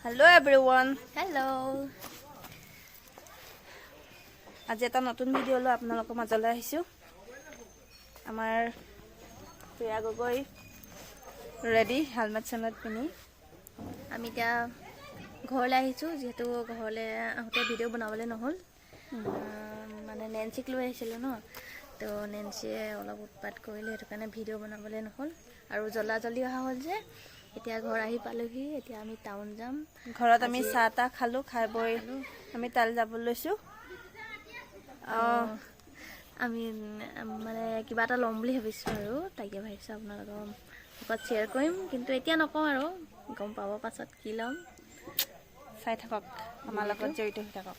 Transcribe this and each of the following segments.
Hello everyone. Hello. আজি এটা নতুন ভিডিও লৈ আপোনালোকৰ মাজলৈ আহিছো। আমাৰ প্ৰিয়া গগৈ ৰেডি হেলমেট চেলমেট পিনি আমি এতিয়া ঘৰলৈ আহিছো যেহেতু ঘৰলৈ আহোঁতে ভিডিও বনাবলৈ নহ'ল মানে নেন্সিক লৈ আহিছিলোঁ ন তো নেন্সিয়ে অলপ উৎপাত কৰিলে সেইটো কাৰণে ভিডিও বনাবলৈ নহ'ল আৰু জল্দি অহা হ'ল যে এতিয়া ঘৰ আহি পালোহি এতিয়া আমি টাউন যাম ঘৰত আমি চাহ তা খালো খাই বই আমি তাল যাব লৈছো আমি মানে কিবা এটা ল'ম বুলি ভাবিছোঁ আৰু তাকে ভাবিছোঁ আপোনালোকৰ লগত শ্বেয়াৰ কৰিম কিন্তু এতিয়া নকওঁ আৰু গম পাব পাছত কি ল'ম চাই থাকক আমাৰ লগত জড়িত হৈ থাকক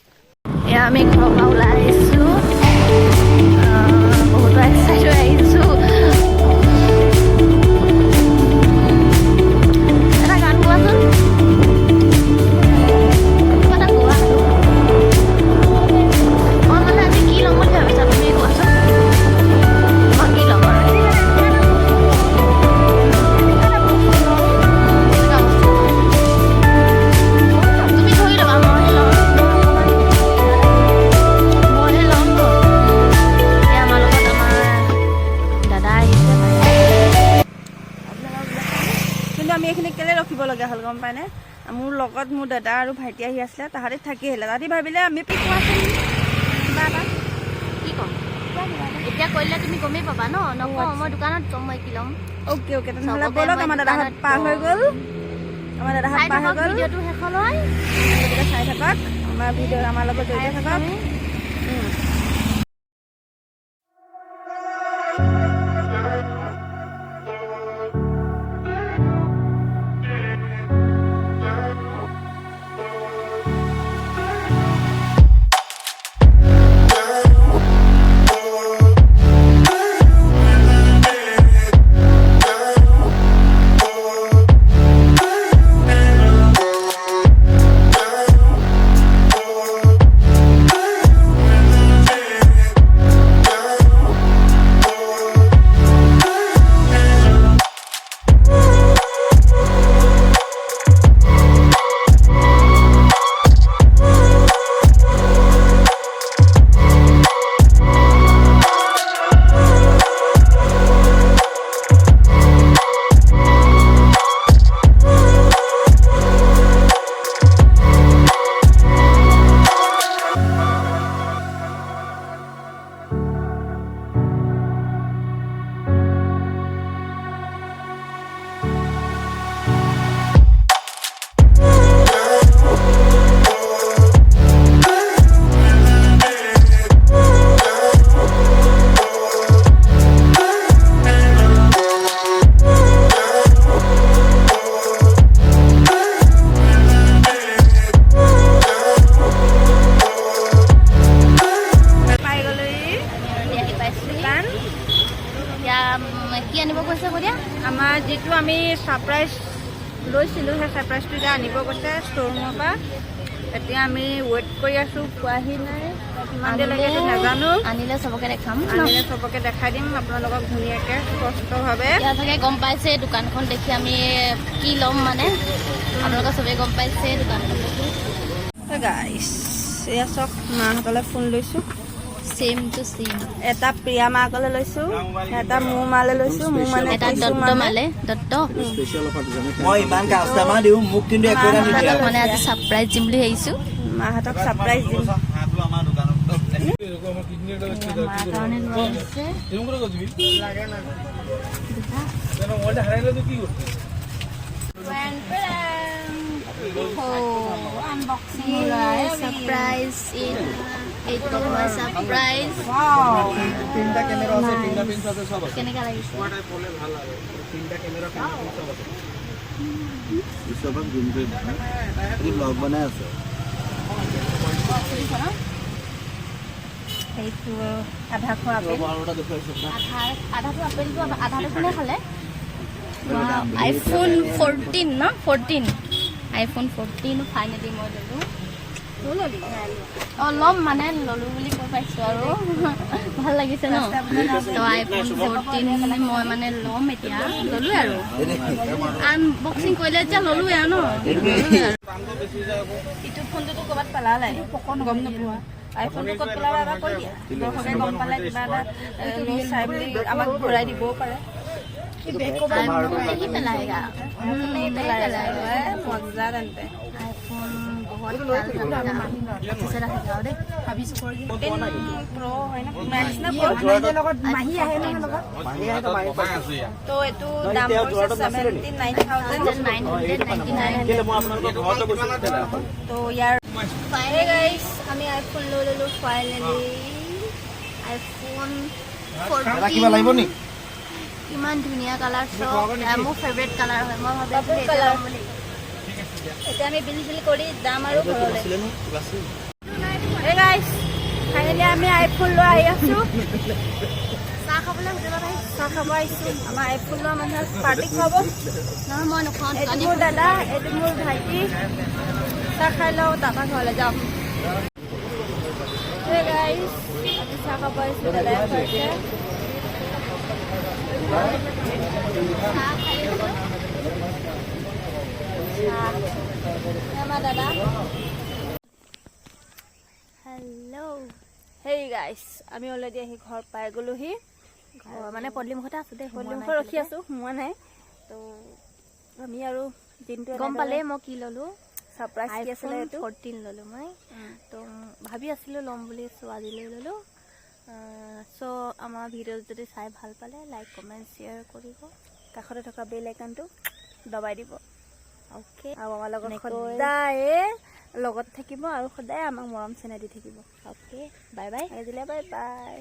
এয়া আমি ঘৰৰ পৰা ওলাই আহিছোঁ বহুতো এক্সাইট হৈ আহিছোঁ এটা গান গোৱাচোন কিবা এটা গোৱা মই মানে আজি কি ল'ম বুলি ভাবিছা তুমি কোৱাচোন মই কি ল'ম আৰু তুমি ধৰি ল'বা মইহে ল'ম আমাৰ লগত আমাৰ দাদা আহিছে কিন্তু আমি এইখিনি কেলে ৰখিব লগা হ'ল গম পায়নে মোৰ লগত মোৰ দাদা আৰু ভাইটি আহি আছিলে তাহাঁতি থাকি আহিলে তাহাঁতি ভাবিলে আমি পিকো আছিল কিবা এটা কি ক'ম এতিয়া কৰিলে তুমি গমেই পাবা ন নকওঁ মই দোকানত ক'ম মই কি ল'ম অ'কে অ'কে তেনেহ'লে ব'লক আমাৰ দাদাহঁত পাৰ হৈ গ'ল আমাৰ দাদাহঁত পাৰ হৈ গ'ল ভিডিঅ'টো শেষলৈ গতিকে চাই থাকক আমাৰ ভিডিঅ' আমাৰ লগত জড়িত থাকক কি আনিব কৈছে কৈ দিয়া আমাৰ যিটো আমি ছাৰপ্ৰাইজ লৈছিলোঁ সেই ছাৰপ্ৰাইজটো এতিয়া আনিব গৈছে ষ্ট'ৰৰুমৰ পৰা এতিয়া আমি ৱেইট কৰি আছোঁ পোৱাহি নাই কিমান দেৰি লাগে সেইটো নাজানো আনিলে চবকে দেখাম আনিলে চবকে দেখাই দিম আপোনালোকক ধুনীয়াকৈ স্পষ্টভাৱে এতিয়া চাগে গম পাইছে দোকানখন দেখি আমি কি ল'ম মানে আপোনালোকে চবেই গম পাইছে দোকানখন দেখি গাইছ এয়া চাওক মাহঁতলৈ ফোন লৈছোঁ চেম টু চেম এটা প্ৰিয়া মাকলৈ লৈছোঁ এটা মোৰ মালৈ লৈছোঁ মোৰ মানে এটা দত্ত মালে দত্ত মই ইমান কাষ্টমাৰ দিওঁ মোক কিন্তু একো এটা নিদিয়ে মাহঁতক মানে আজি ছাৰপ্ৰাইজ দিম বুলি ভাবিছোঁ মাহঁতক ছাৰপ্ৰাইজ দিম মাৰ কাৰণে লোৱা হৈছে सरप्राइज এইটো হয় सरप्राइज তিনটা ক্যামেরা আছে তিনটা পিন আছে সব আছে কেনেকা লাগিছে ওয়াটাই বলে ভালো লাগে তিনটা ক্যামেরা সব আছে সবক জুম করে এই ব্লগ বানায় আছে এইটো আধা খোৱা আপেল বড়টা দেখাইছো আধাটো আপেলটো আধাটো কোনে খালে আইফোন 14 না 14 আইফোন 14 ফাইনালি মই ল'লোঁ ল'ম মানে ল'লোঁ বুলি কৈ পাইছোঁ আৰু ভাল লাগিছে ন তো আইফোন 14 মই মানে ল'ম এতিয়া ল'লোঁ আৰু আনবক্সিং কৰিলে এতিয়া ল'লোৱে আৰু ন ইটো ফোনটোতো ক'ৰবাত পেলালে গম নোপোৱা আইফোনটো ক'ত পেলালে এবাৰ কৈ দিয়া দৰ্শকে গম পালে কিবা এটা চাই বুলি আমাক ঘূৰাই দিবও পাৰে नहीं पेलाएगा नहीं पेलाएगा মজা তেন্তে आईफोन बहुत अच्छे से रखेगा और প্ৰ' হয় না মেক্স না মাহী আহে নহয় লগত তো এইটো দাম পৰিছে 79,999 তো ইয়াৰ फाइनली गाइस আমি আইফোন লৈ ললো ফাইনালি আইফোন 14 কিবা লাগিব নি ইমান ধুনীয়া কালাৰ চব মোৰ ফেভাৰিট কালাৰ হয় মই ভাবিছিলো এটা ল'ম বুলি এতিয়া আমি বিল বিল কৰি যাম আৰু ঘৰলৈ হে গাইস ফাইনালি আমি আইফোন লৈ আহি আছো চাহ খাবলৈ হোটেলত আহিছো চাহ খাব আহিছো আমাৰ আইফোন লোৱা মানুহে পাৰ্টি খুৱাব নহয় মই নোখাওঁ এইটো মোৰ দাদা এইটো মোৰ ভাইটি চাহ খাই লওঁ তাৰপৰা ঘৰলৈ যাম হে গাইস আজি চাহ খাব আহিছো দাদাই খুৱাইছে আমাৰ দাদা হেল্ল' হেই গাইছ আমি অলৰেডি আহি ঘৰ পাই গ'লোহি ঘৰ মানে পদূলিমুখতে আছো দেই পদূলিমুখত ৰখি আছো সোমোৱা নাই তো আমি আৰু দিনটো গম পালে মই কি ল'লো ছাৰপ্ৰাইজ কি আছিলে আইফোন এইটো 14 ল'লো মই তো ভাবি আছিলো ল'ম বুলি চ' আজি লৈ ল'লো চ' আমাৰ ভিডিঅ' যদি চাই ভাল পালে লাইক কমেণ্ট শ্বেয়াৰ কৰিব কাষতে থকা বেল আইকনটো দবাই দিব অ'কে আৰু আমাৰ লগত এনেকৈ সদায় লগত থাকিব আৰু সদায় আমাক মৰম চেনেহ দি থাকিব অ'কে বাই বাই আজিলৈ বাই বাই